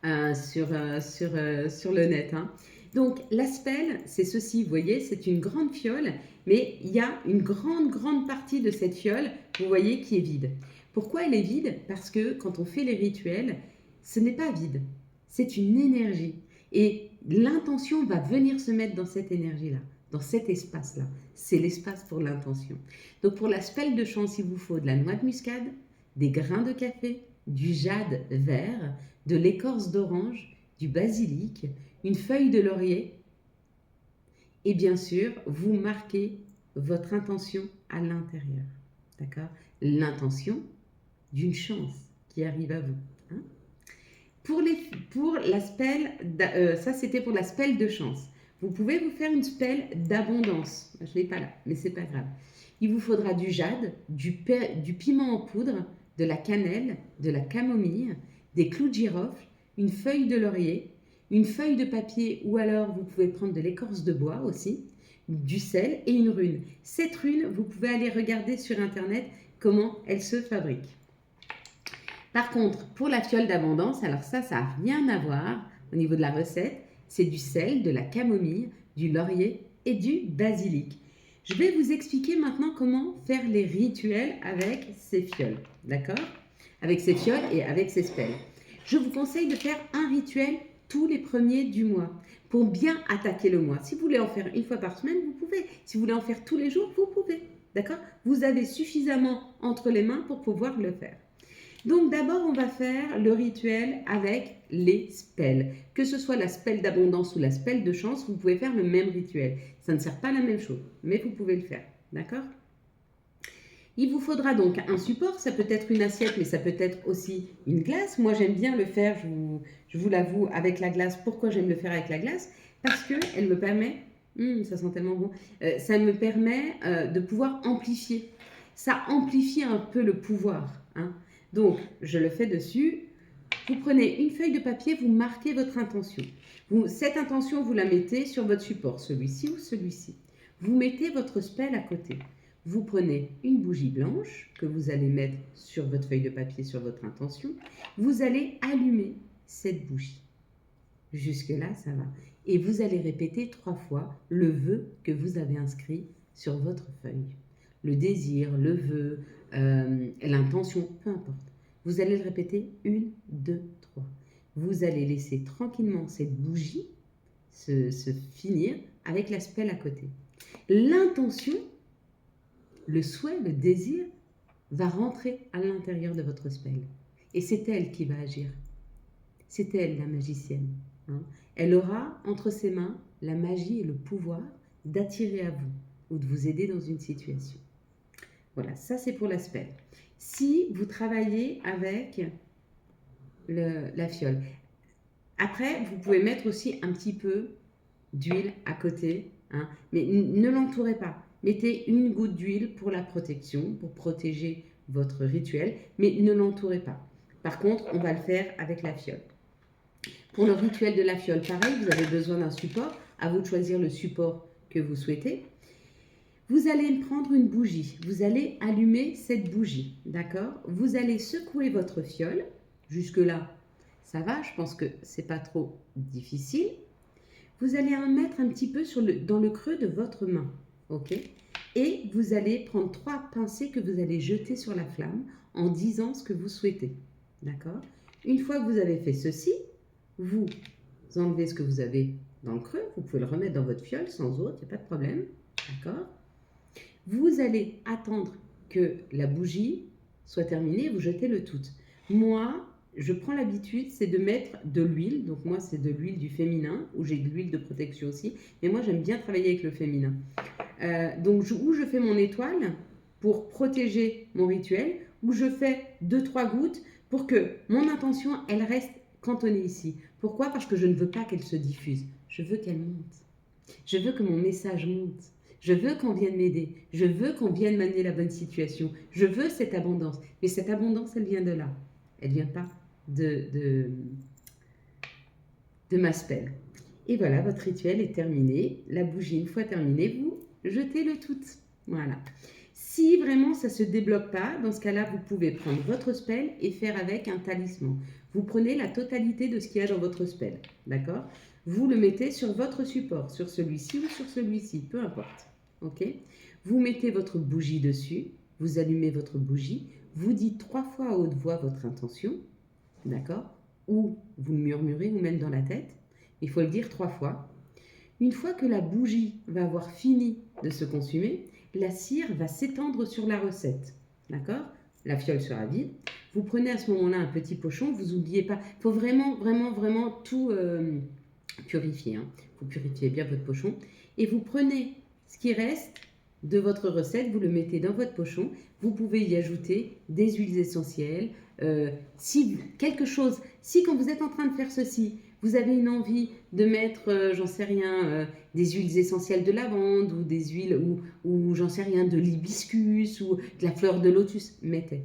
sur le net, hein. Donc, la spell, c'est ceci, vous voyez, c'est une grande fiole, mais il y a une grande partie de cette fiole, vous voyez, qui est vide. Pourquoi elle est vide? Parce que quand on fait les rituels, ce n'est pas vide, c'est une énergie. Et l'intention va venir se mettre dans cette énergie-là, dans cet espace-là. C'est l'espace pour l'intention. Donc pour la spell de chance, il vous faut de la noix de muscade, des grains de café, du jade vert, de l'écorce d'orange, du basilic, une feuille de laurier. Et bien sûr, vous marquez votre intention à l'intérieur. D'accord? L'intention d'une chance qui arrive à vous, hein. Pour la spell, ça c'était pour la spell de chance. Vous pouvez vous faire une spell d'abondance. Je ne l'ai pas là, mais c'est pas grave. Il vous faudra du jade, du piment en poudre, de la cannelle, de la camomille, des clous de girofle, une feuille de laurier, une feuille de papier ou alors vous pouvez prendre de l'écorce de bois aussi, du sel et une rune. Cette rune, vous pouvez aller regarder sur internet comment elle se fabrique. Par contre, pour la fiole d'abondance, alors ça n'a rien à voir au niveau de la recette. C'est du sel, de la camomille, du laurier et du basilic. Je vais vous expliquer maintenant comment faire les rituels avec ces fioles. D'accord? Avec ces fioles et avec ces spells. Je vous conseille de faire un rituel tous les premiers du mois pour bien attaquer le mois. Si vous voulez en faire une fois par semaine, vous pouvez. Si vous voulez en faire tous les jours, vous pouvez. D'accord? Vous avez suffisamment entre les mains pour pouvoir le faire. Donc d'abord, on va faire le rituel avec les spells. Que ce soit la spell d'abondance ou la spell de chance, vous pouvez faire le même rituel. Ça ne sert pas à la même chose, mais vous pouvez le faire. D'accord? Il vous faudra donc un support, ça peut être une assiette, mais ça peut être aussi une glace. Moi, j'aime bien le faire, je vous l'avoue, avec la glace. Pourquoi j'aime le faire avec la glace? Parce qu'elle me permet, ça sent tellement bon, ça me permet de pouvoir amplifier. Ça amplifie un peu le pouvoir, hein. Donc, je le fais dessus. Vous prenez une feuille de papier, vous marquez votre intention. Cette intention, vous la mettez sur votre support, celui-ci ou celui-ci. Vous mettez votre spell à côté. Vous prenez une bougie blanche que vous allez mettre sur votre feuille de papier, sur votre intention. Vous allez allumer cette bougie. Jusque-là, ça va. Et vous allez répéter 3 fois le vœu que vous avez inscrit sur votre feuille. Le désir, le vœu, l'intention, peu importe. Vous allez le répéter 1, 2, 3. Vous allez laisser tranquillement cette bougie se finir avec la spell à côté. L'intention, le souhait, le désir va rentrer à l'intérieur de votre spell. Et c'est elle qui va agir. C'est elle la magicienne. Hein. Elle aura entre ses mains la magie et le pouvoir d'attirer à vous ou de vous aider dans une situation. Voilà, ça c'est pour la spell. Si vous travaillez avec la fiole, après vous pouvez mettre aussi un petit peu d'huile à côté, hein, mais ne l'entourez pas. Mettez une goutte d'huile pour la protection, pour protéger votre rituel, mais ne l'entourez pas. Par contre, on va le faire avec la fiole. Pour le rituel de la fiole, pareil, vous avez besoin d'un support. À vous de choisir le support que vous souhaitez. Vous allez prendre une bougie. Vous allez allumer cette bougie, d'accord? Vous allez secouer votre fiole. Jusque-là, ça va, je pense que c'est pas trop difficile. Vous allez en mettre un petit peu dans le creux de votre main, ok? Et vous allez prendre 3 pincées que vous allez jeter sur la flamme en disant ce que vous souhaitez, d'accord? Une fois que vous avez fait ceci, vous enlevez ce que vous avez dans le creux, vous pouvez le remettre dans votre fiole sans autre, il n'y a pas de problème, d'accord? Vous allez attendre que la bougie soit terminée et vous jetez le tout. Moi, je prends l'habitude, c'est de mettre de l'huile. Donc moi, c'est de l'huile du féminin, ou j'ai de l'huile de protection aussi. Mais moi, j'aime bien travailler avec le féminin. Donc, où je fais mon étoile pour protéger mon rituel, où je fais 2-3 gouttes pour que mon intention, elle reste cantonnée ici. Pourquoi? Parce que je ne veux pas qu'elle se diffuse. Je veux qu'elle monte. Je veux que mon message monte. Je veux qu'on vienne m'aider. Je veux qu'on vienne m'amener la bonne situation. Je veux cette abondance. Mais cette abondance, elle vient de là. Elle ne vient pas de ma spell. Et voilà, votre rituel est terminé. La bougie, une fois terminée, vous jetez le tout. Voilà. Si vraiment ça ne se débloque pas, dans ce cas-là, vous pouvez prendre votre spell et faire avec un talisman. Vous prenez la totalité de ce qu'il y a dans votre spell. D'accord? Vous le mettez sur votre support, sur celui-ci ou sur celui-ci, peu importe. Ok? Vous mettez votre bougie dessus, vous allumez votre bougie, vous dites 3 fois à haute voix votre intention, d'accord? Ou vous le murmurez ou même dans la tête. Il faut le dire 3 fois. Une fois que la bougie va avoir fini de se consumer, la cire va s'étendre sur la recette, d'accord? La fiole sera vide. Vous prenez à ce moment-là un petit pochon, vous n'oubliez pas. Il faut vraiment, vraiment, vraiment tout purifier. Hein. Vous purifiez bien votre pochon. Et vous prenez ce qui reste de votre recette, vous le mettez dans votre pochon. Vous pouvez y ajouter des huiles essentielles. Si quand vous êtes en train de faire ceci, vous avez une envie de mettre, j'en sais rien, des huiles essentielles de lavande ou des huiles, ou j'en sais rien, de l'hibiscus ou de la fleur de lotus, mettez.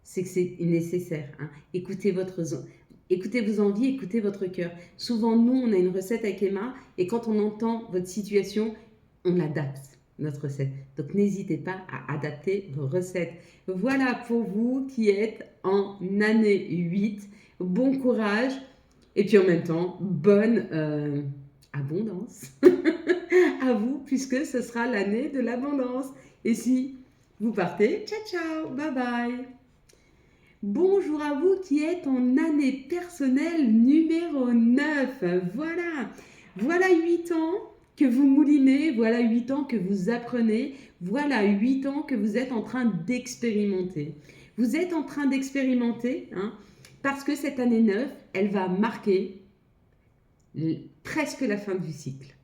C'est que c'est nécessaire. Hein. Écoutez vos envies, écoutez votre cœur. Souvent, nous, on a une recette avec Emma et quand on entend votre situation, on adapte notre recette. Donc, n'hésitez pas à adapter vos recettes. Voilà pour vous qui êtes en année 8. Bon courage et puis en même temps, bonne abondance à vous puisque ce sera l'année de l'abondance. Et si vous partez, ciao, ciao, bye bye. Bonjour à vous qui êtes en année personnelle numéro 9. Voilà 8 ans que vous moulinez, voilà 8 ans que vous apprenez, voilà 8 ans que vous êtes en train d'expérimenter. Vous êtes en train d'expérimenter parce que cette année 9, elle va marquer presque la fin du cycle.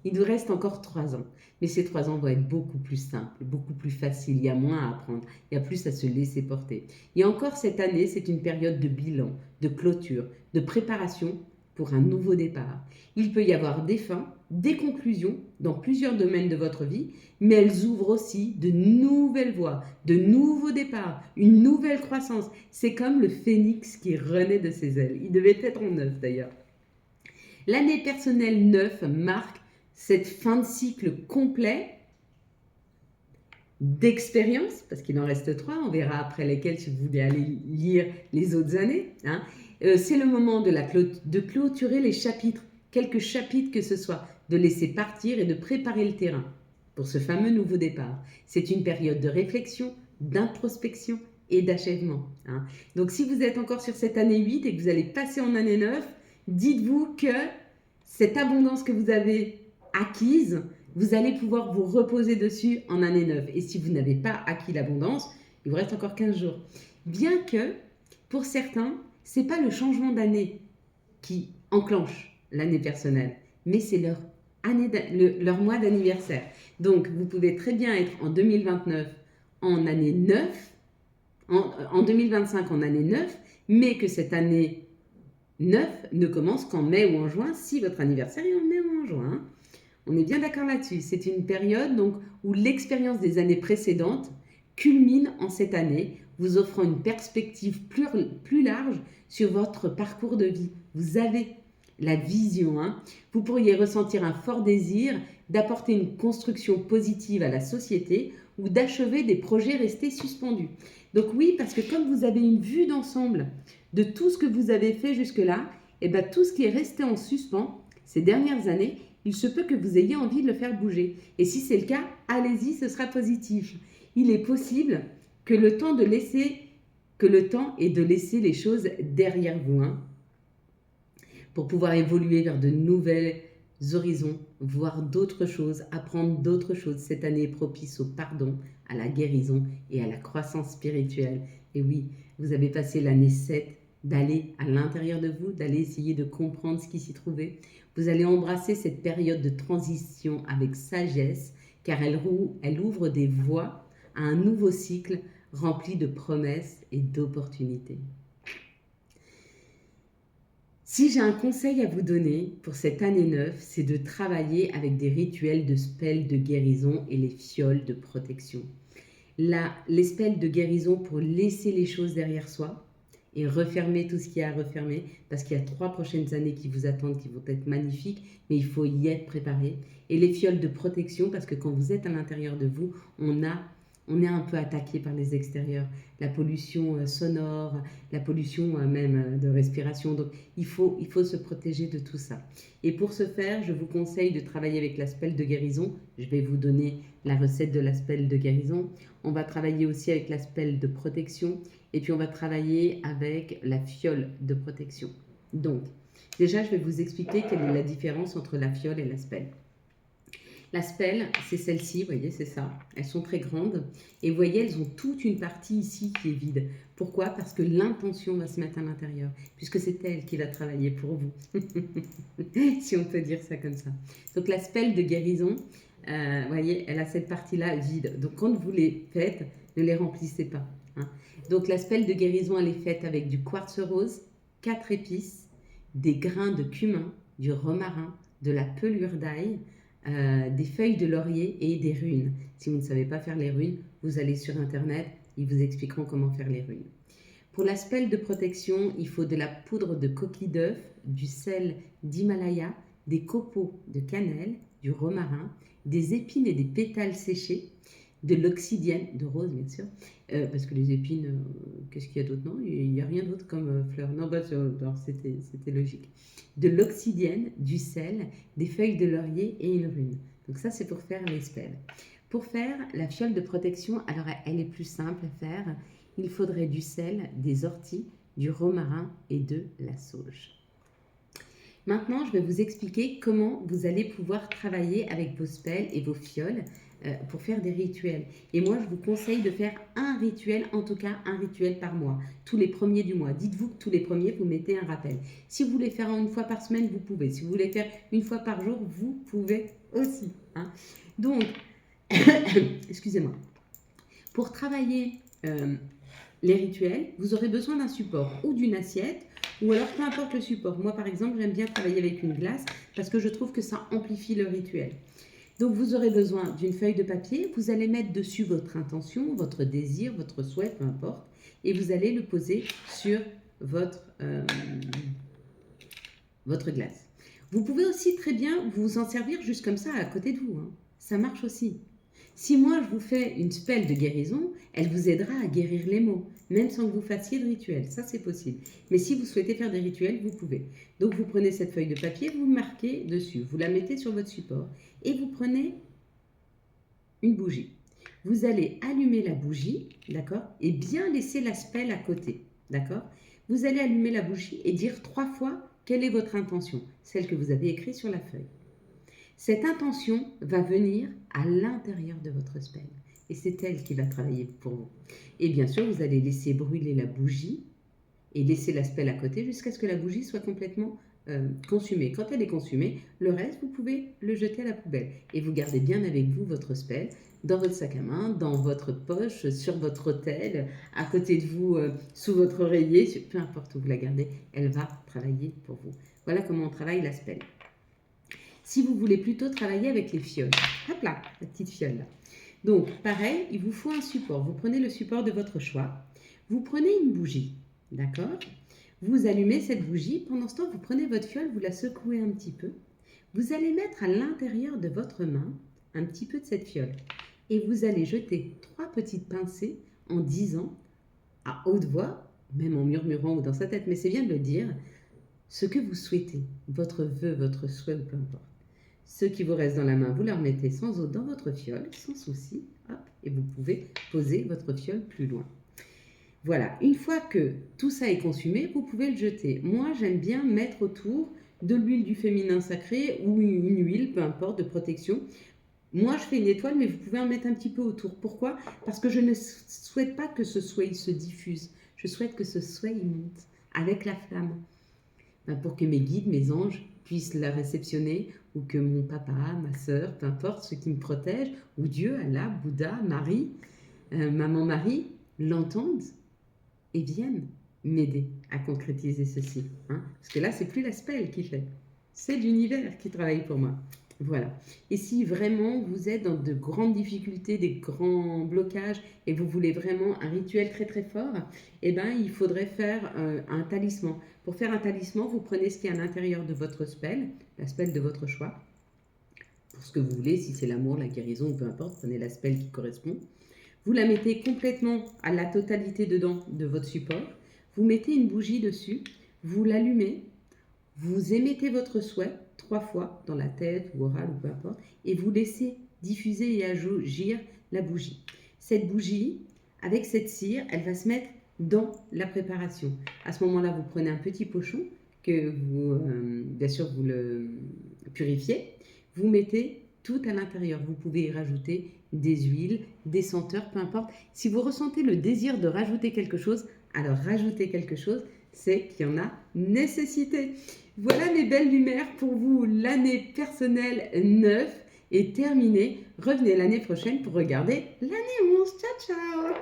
Il nous reste encore 3 ans. Mais ces 3 ans vont être beaucoup plus simples, beaucoup plus faciles. Il y a moins à apprendre, il y a plus à se laisser porter. Et encore cette année, c'est une période de bilan, de clôture, de préparation pour un nouveau départ. Il peut y avoir des fins, des conclusions dans plusieurs domaines de votre vie, mais elles ouvrent aussi de nouvelles voies, de nouveaux départs, une nouvelle croissance. C'est comme le phénix qui renaît de ses ailes. Il devait être en 9 d'ailleurs. L'année personnelle 9 marque cette fin de cycle complet d'expérience, parce qu'il en reste 3, on verra après lesquels si vous voulez aller lire les autres années. C'est le moment de clôturer les chapitres, quelques chapitres que ce soit, de laisser partir et de préparer le terrain pour ce fameux nouveau départ. C'est une période de réflexion, d'introspection et d'achèvement. Donc si vous êtes encore sur cette année 8 et que vous allez passer en année 9, dites-vous que cette abondance que vous avez acquise, vous allez pouvoir vous reposer dessus en année 9. Et si vous n'avez pas acquis l'abondance, il vous reste encore 15 jours. Bien que, Pour certains, ce n'est pas le changement d'année qui enclenche l'année personnelle, mais c'est leur mois d'anniversaire. Donc, vous pouvez très bien être en 2029 en année 9, en 2025 en année 9, mais que cette année 9 ne commence qu'en mai ou en juin, si votre anniversaire est en mai ou en juin. Hein. On est bien d'accord là-dessus. C'est une période donc, où l'expérience des années précédentes culmine en cette année, vous offrant une perspective plus large sur votre parcours de vie. Vous avez la vision. Hein. Vous pourriez ressentir un fort désir d'apporter une construction positive à la société ou d'achever des projets restés suspendus. Donc oui, parce que comme vous avez une vue d'ensemble de tout ce que vous avez fait jusque-là, et bien tout ce qui est resté en suspens ces dernières années, il se peut que vous ayez envie de le faire bouger. Et si c'est le cas, allez-y, ce sera positif. Il est possible que le temps est de laisser les choses derrière vous, hein, pour pouvoir évoluer vers de nouvelles horizons, voir d'autres choses, apprendre d'autres choses. Cette année est propice au pardon, à la guérison et à la croissance spirituelle. Et oui, vous avez passé l'année 7 d'aller à l'intérieur de vous, d'aller essayer de comprendre ce qui s'y trouvait. Vous allez embrasser cette période de transition avec sagesse, car elle ouvre des voies à un nouveau cycle rempli de promesses et d'opportunités. Si j'ai un conseil à vous donner pour cette année 9, c'est de travailler avec des rituels de spells de guérison et les fioles de protection. Les spells de guérison pour laisser les choses derrière soi et refermer tout ce qu'il y a à refermer, parce qu'il y a 3 prochaines années qui vous attendent, qui vont être magnifiques, mais il faut y être préparé. Et les fioles de protection, parce que quand vous êtes à l'intérieur de vous, on est un peu attaqué par les extérieurs, la pollution sonore, la pollution même de respiration. Donc, il faut se protéger de tout ça. Et pour ce faire, je vous conseille de travailler avec la spell de guérison. Je vais vous donner la recette de la spell de guérison. On va travailler aussi avec la spell de protection. Et puis, on va travailler avec la fiole de protection. Donc, déjà, je vais vous expliquer quelle est la différence entre la fiole et la spell. La spell, c'est celle-ci, vous voyez, c'est ça. Elles sont très grandes. Et vous voyez, elles ont toute une partie ici qui est vide. Pourquoi? Parce que l'intention va se mettre à l'intérieur, puisque c'est elle qui va travailler pour vous. Si on peut dire ça comme ça. Donc la spell de guérison, vous voyez, elle a cette partie-là vide. Donc quand vous les faites, ne les remplissez pas. Hein. Donc la spell de guérison, elle est faite avec du quartz rose, 4 épices, des grains de cumin, du romarin, de la pelure d'ail, des feuilles de laurier et des runes. Si vous ne savez pas faire les runes, vous allez sur internet, ils vous expliqueront comment faire les runes. Pour la spell de protection, il faut de la poudre de coquille d'œuf, du sel d'Himalaya, des copeaux de cannelle, du romarin, des épines et des pétales séchés, de l'oxydienne, de rose bien sûr, parce que les épines, qu'est-ce qu'il y a d'autre? Non, il n'y a rien d'autre comme fleur. Non, bah, c'était logique. De l'oxydienne, du sel, des feuilles de laurier et une rune. Donc ça, c'est pour faire les spells. Pour faire la fiole de protection, alors elle est plus simple à faire. Il faudrait du sel, des orties, du romarin et de la sauge. Maintenant, je vais vous expliquer comment vous allez pouvoir travailler avec vos spells et vos fioles pour faire des rituels. Et moi, je vous conseille de faire un rituel, en tout cas un rituel par mois, tous les premiers du mois. Dites-vous que tous les premiers, vous mettez un rappel. Si vous voulez faire une fois par semaine, vous pouvez. Si vous voulez faire une fois par jour, vous pouvez aussi. Hein. Donc, excusez-moi. Pour travailler les rituels, vous aurez besoin d'un support ou d'une assiette, ou alors peu importe le support. Moi, par exemple, j'aime bien travailler avec une glace parce que je trouve que ça amplifie le rituel. Donc, vous aurez besoin d'une feuille de papier. Vous allez mettre dessus votre intention, votre désir, votre souhait, peu importe. Et vous allez le poser sur votre glace. Vous pouvez aussi très bien vous en servir juste comme ça à côté de vous. Hein. Ça marche aussi. Si moi, je vous fais une spell de guérison, elle vous aidera à guérir les maux, même sans que vous fassiez de rituel. Ça, c'est possible. Mais si vous souhaitez faire des rituels, vous pouvez. Donc, vous prenez cette feuille de papier, vous marquez dessus, vous la mettez sur votre support et vous prenez une bougie. Vous allez allumer la bougie, d'accord, et bien laisser la spell à côté, d'accord. Vous allez allumer la bougie et dire 3 fois quelle est votre intention, celle que vous avez écrite sur la feuille. Cette intention va venir à l'intérieur de votre spell et c'est elle qui va travailler pour vous. Et bien sûr, vous allez laisser brûler la bougie et laissez la spell à côté jusqu'à ce que la bougie soit complètement consumée. Quand elle est consumée, le reste, vous pouvez le jeter à la poubelle. Et vous gardez bien avec vous votre spell dans votre sac à main, dans votre poche, sur votre autel, à côté de vous, sous votre oreiller, peu importe où vous la gardez, elle va travailler pour vous. Voilà comment on travaille la spell. Si vous voulez plutôt travailler avec les fioles, hop là, la petite fiole là. Donc, pareil, il vous faut un support. Vous prenez le support de votre choix. Vous prenez une bougie, d'accord? Vous allumez cette bougie. Pendant ce temps, vous prenez votre fiole, vous la secouez un petit peu. Vous allez mettre à l'intérieur de votre main un petit peu de cette fiole. Et vous allez jeter 3 petites pincées en disant, à haute voix, même en murmurant ou dans sa tête, mais c'est bien de le dire, ce que vous souhaitez, votre vœu, votre souhait ou peu importe. Ceux qui vous restent dans la main, vous leur mettez sans eau dans votre fiole, sans souci, hop, et vous pouvez poser votre fiole plus loin. Voilà, une fois que tout ça est consumé, vous pouvez le jeter. Moi, j'aime bien mettre autour de l'huile du féminin sacré ou une huile, peu importe, de protection. Moi, je fais une étoile, mais vous pouvez en mettre un petit peu autour. Pourquoi? Parce que je ne souhaite pas que ce soleil se diffuse. Je souhaite que ce soleil monte avec la flamme. Pour que mes guides, mes anges puissent la réceptionner, ou que mon papa, ma sœur, peu importe, ceux qui me protègent, ou Dieu, Allah, Bouddha, Marie, Maman Marie, l'entendent et viennent m'aider à concrétiser ceci. Parce que là, c'est plus la spell qui fait, c'est l'univers qui travaille pour moi. Voilà. Et si vraiment vous êtes dans de grandes difficultés, des grands blocages, et vous voulez vraiment un rituel très très fort, eh ben, il faudrait faire un talisman. Pour faire un talisman, vous prenez ce qui est à l'intérieur de votre spell, la spell de votre choix, pour ce que vous voulez, si c'est l'amour, la guérison, peu importe, prenez la spell qui correspond. Vous la mettez complètement à la totalité dedans de votre support. Vous mettez une bougie dessus, vous l'allumez, vous émettez votre souhait 3 fois dans la tête ou oral ou peu importe, et vous laissez diffuser et agir la bougie. Cette bougie, avec cette cire, elle va se mettre dans la préparation. À ce moment-là, vous prenez un petit pochon que vous, bien sûr, vous le purifiez. Vous mettez tout à l'intérieur. Vous pouvez y rajouter des huiles, des senteurs, peu importe. Si vous ressentez le désir de rajouter quelque chose, alors rajoutez quelque chose, c'est qu'il y en a nécessité. Voilà mes belles lumières pour vous. L'année personnelle 9 est terminée. Revenez l'année prochaine pour regarder l'année 11. Ciao, ciao!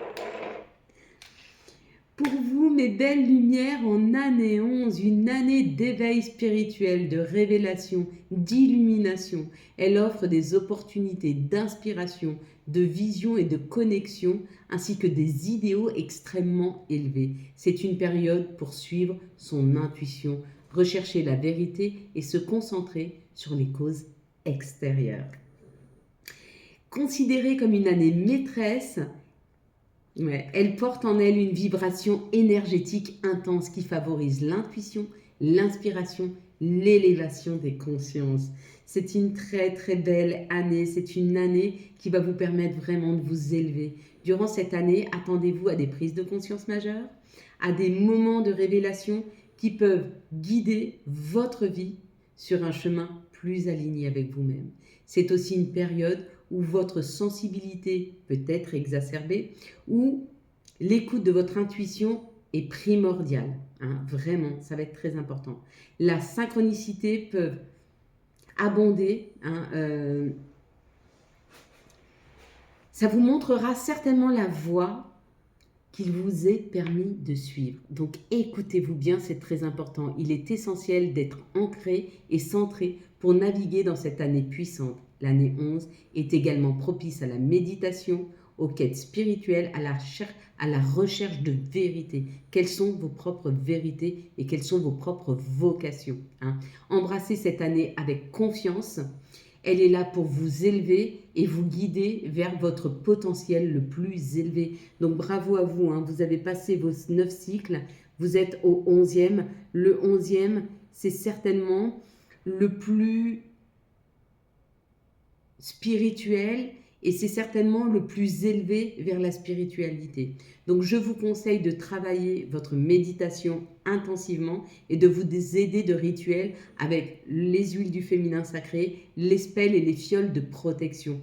Pour vous, mes belles lumières, en année 11, une année d'éveil spirituel, de révélation, d'illumination. Elle offre des opportunités d'inspiration, de vision et de connexion, ainsi que des idéaux extrêmement élevés. C'est une période pour suivre son intuition, rechercher la vérité et se concentrer sur les causes extérieures. Considérée comme une année maîtresse, elle porte en elle une vibration énergétique intense qui favorise l'intuition, l'inspiration, l'élévation des consciences. C'est une très très belle année, c'est une année qui va vous permettre vraiment de vous élever. Durant cette année, attendez-vous à des prises de conscience majeures, à des moments de révélation qui peuvent guider votre vie sur un chemin plus aligné avec vous-même. C'est aussi une période où votre sensibilité peut être exacerbée, où l'écoute de votre intuition est primordiale. Vraiment, ça va être très important. La synchronicité peut abonder. Ça vous montrera certainement la voie qu'il vous est permis de suivre. Donc écoutez-vous bien, c'est très important. Il est essentiel d'être ancré et centré pour naviguer dans cette année puissante. L'année 11 est également propice à la méditation, aux quêtes spirituelles, à la recherche de vérité. Quelles sont vos propres vérités et quelles sont vos propres vocations, Embrassez cette année avec confiance. Elle est là pour vous élever et vous guider vers votre potentiel le plus élevé. Donc bravo à vous, vous avez passé vos 9 cycles, vous êtes au 11e. Le 11e, c'est certainement le plus spirituel et c'est certainement le plus élevé vers la spiritualité. Donc je vous conseille de travailler votre méditation intensivement et de vous aider de rituels avec les huiles du féminin sacré, les spells et les fioles de protection.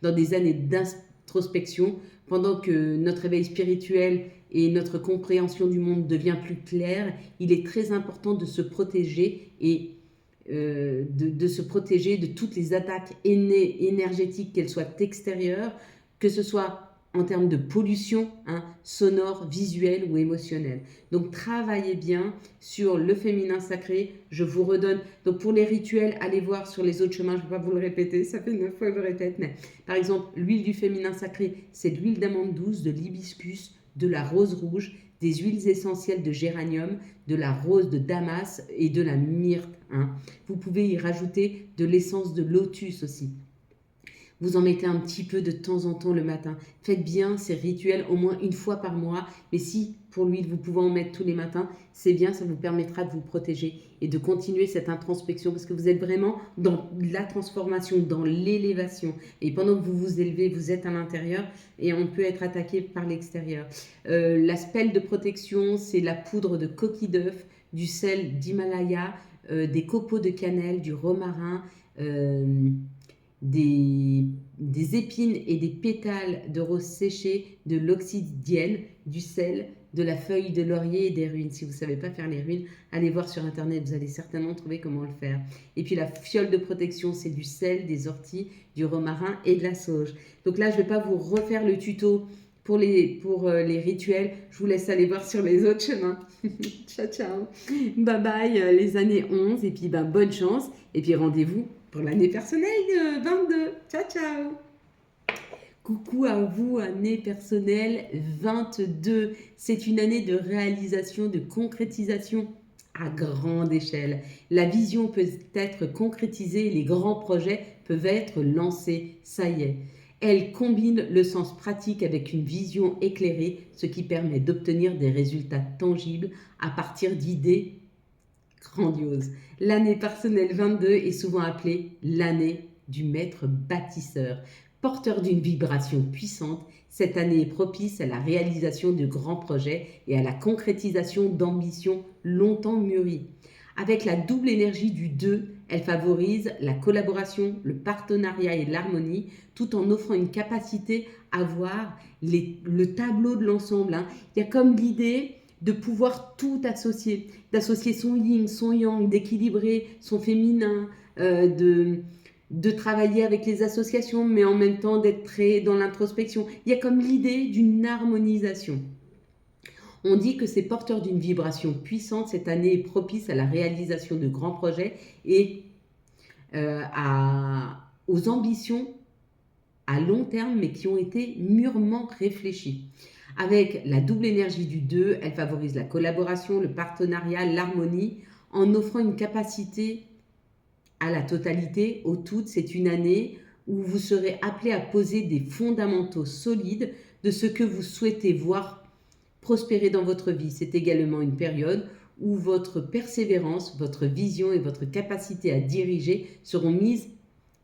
Dans des années d'introspection, pendant que notre éveil spirituel et notre compréhension du monde devient plus claire, il est très important de se protéger et de se protéger de toutes les attaques énergétiques, qu'elles soient extérieures, que ce soit en termes de pollution, hein, sonore, visuelle ou émotionnelle. Donc travaillez bien sur le féminin sacré. Je vous redonne, donc pour les rituels, allez voir sur les autres chemins, je ne vais pas vous le répéter, ça fait 9 fois que je le répète, mais par exemple, l'huile du féminin sacré, c'est de l'huile d'amande douce, de l'hibiscus, de la rose rouge, des huiles essentielles de géranium, de la rose de Damas et de la myrte. Hein. Vous pouvez y rajouter de l'essence de lotus aussi. Vous en mettez un petit peu de temps en temps le matin. Faites bien ces rituels au moins une fois par mois. Mais si pour l'huile, vous pouvez en mettre tous les matins, c'est bien, ça vous permettra de vous protéger et de continuer cette introspection parce que vous êtes vraiment dans la transformation, dans l'élévation. Et pendant que vous vous élevez, vous êtes à l'intérieur et on peut être attaqué par l'extérieur. La spell de protection, c'est la poudre de coquille d'œuf, du sel d'Himalaya, des copeaux de cannelle, du romarin, des épines et des pétales de rose séchée, de l'oxydienne, du sel, de la feuille de laurier et des ruines. Si vous ne savez pas faire les ruines, allez voir sur internet, vous allez certainement trouver comment le faire. Et puis la fiole de protection, c'est du sel, des orties, du romarin et de la sauge. Donc là, je ne vais pas vous refaire le tuto pour les rituels. Je vous laisse aller voir sur les autres chemins. Ciao, ciao. Bye bye les années 11 et puis bonne chance. Et puis rendez-vous pour l'année personnelle 22. Ciao, ciao. Coucou à vous, année personnelle 22. C'est une année de réalisation, de concrétisation à grande échelle. La vision peut être concrétisée, les grands projets peuvent être lancés. Ça y est. Elle combine le sens pratique avec une vision éclairée, ce qui permet d'obtenir des résultats tangibles à partir d'idées grandioses. L'année personnelle 22 est souvent appelée l'année du maître bâtisseur. Porteur d'une vibration puissante, cette année est propice à la réalisation de grands projets et à la concrétisation d'ambitions longtemps mûries. Avec la double énergie du 2, elle favorise la collaboration, le partenariat et l'harmonie, tout en offrant une capacité à voir le tableau de l'ensemble. Hein. Il y a comme l'idée de pouvoir tout associer, d'associer son yin, son yang, d'équilibrer son féminin, de travailler avec les associations, mais en même temps d'être très dans l'introspection. Il y a comme l'idée d'une harmonisation. On dit que c'est porteur d'une vibration puissante. Cette année est propice à la réalisation de grands projets et aux ambitions à long terme, mais qui ont été mûrement réfléchies. Avec la double énergie du 2, elle favorise la collaboration, le partenariat, l'harmonie, en offrant une capacité à la totalité. Au tout, c'est une année où vous serez appelé à poser des fondamentaux solides de ce que vous souhaitez voir prospérer dans votre vie. C'est également une période où votre persévérance, votre vision et votre capacité à diriger seront mises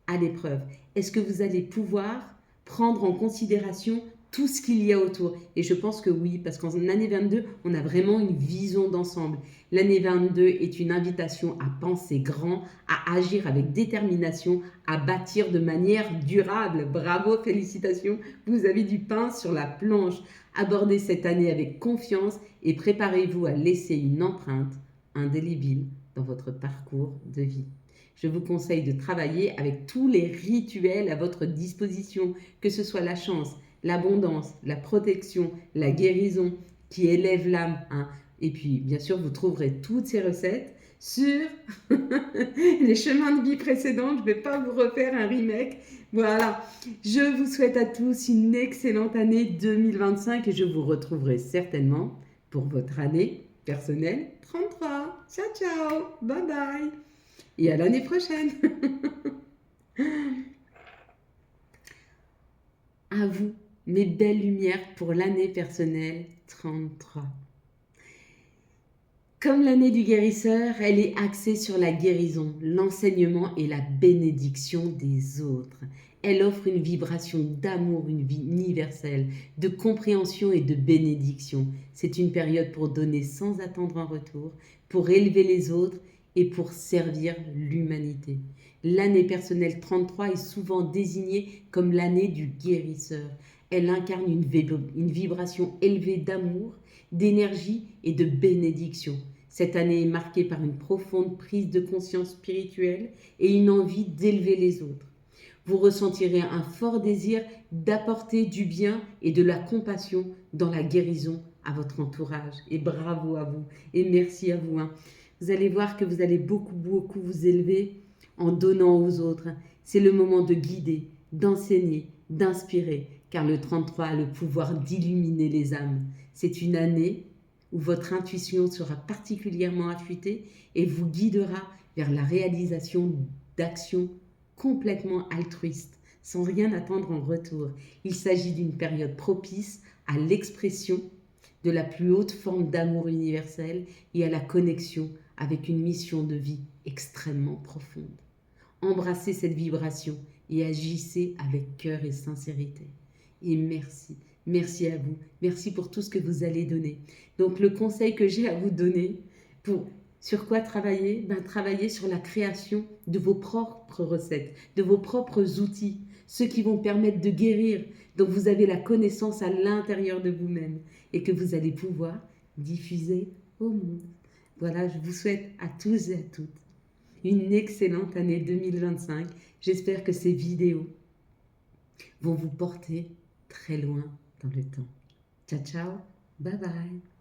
à l'épreuve. Est-ce que vous allez pouvoir prendre en considération tout ce qu'il y a autour? Et je pense que oui, parce qu'en année 22, on a vraiment une vision d'ensemble. L'année 22 est une invitation à penser grand, à agir avec détermination, à bâtir de manière durable. Bravo, félicitations, vous avez du pain sur la planche. Abordez cette année avec confiance et préparez-vous à laisser une empreinte indélébile dans votre parcours de vie. Je vous conseille de travailler avec tous les rituels à votre disposition, que ce soit la chance, l'abondance, la protection, la guérison qui élève l'âme. Hein. Et puis, bien sûr, vous trouverez toutes ces recettes sur les chemins de vie précédents. Je ne vais pas vous refaire un remake. Voilà. Je vous souhaite à tous une excellente année 2025 et je vous retrouverai certainement pour votre année personnelle 33. Ciao, ciao. Bye bye. Et à l'année prochaine. À vous, mes belles lumières pour l'année personnelle 33. Comme l'année du guérisseur, elle est axée sur la guérison, l'enseignement et la bénédiction des autres. Elle offre une vibration d'amour universel, de compréhension et de bénédiction. C'est une période pour donner sans attendre un retour, pour élever les autres et pour servir l'humanité. L'année personnelle 33 est souvent désignée comme l'année du guérisseur. Elle incarne une vibration élevée d'amour, d'énergie et de bénédiction. Cette année est marquée par une profonde prise de conscience spirituelle et une envie d'élever les autres. Vous ressentirez un fort désir d'apporter du bien et de la compassion dans la guérison à votre entourage. Et bravo à vous et merci à vous. Vous allez voir que vous allez beaucoup vous élever en donnant aux autres. C'est le moment de guider, d'enseigner, d'inspirer, car le 33 a le pouvoir d'illuminer les âmes. C'est une année où votre intuition sera particulièrement affûtée et vous guidera vers la réalisation d'actions complètement altruistes, sans rien attendre en retour. Il s'agit d'une période propice à l'expression de la plus haute forme d'amour universel et à la connexion avec une mission de vie extrêmement profonde. Embrassez cette vibration et agissez avec cœur et sincérité. Et merci, merci à vous, merci pour tout ce que vous allez donner. Donc le conseil que j'ai à vous donner, sur quoi travailler? Travailler sur la création de vos propres recettes, de vos propres outils, ceux qui vont permettre de guérir. Donc vous avez la connaissance à l'intérieur de vous-même et que vous allez pouvoir diffuser au monde. Voilà, je vous souhaite à tous et à toutes une excellente année 2025. J'espère que ces vidéos vont vous porter très loin dans le temps. Ciao, ciao, bye bye.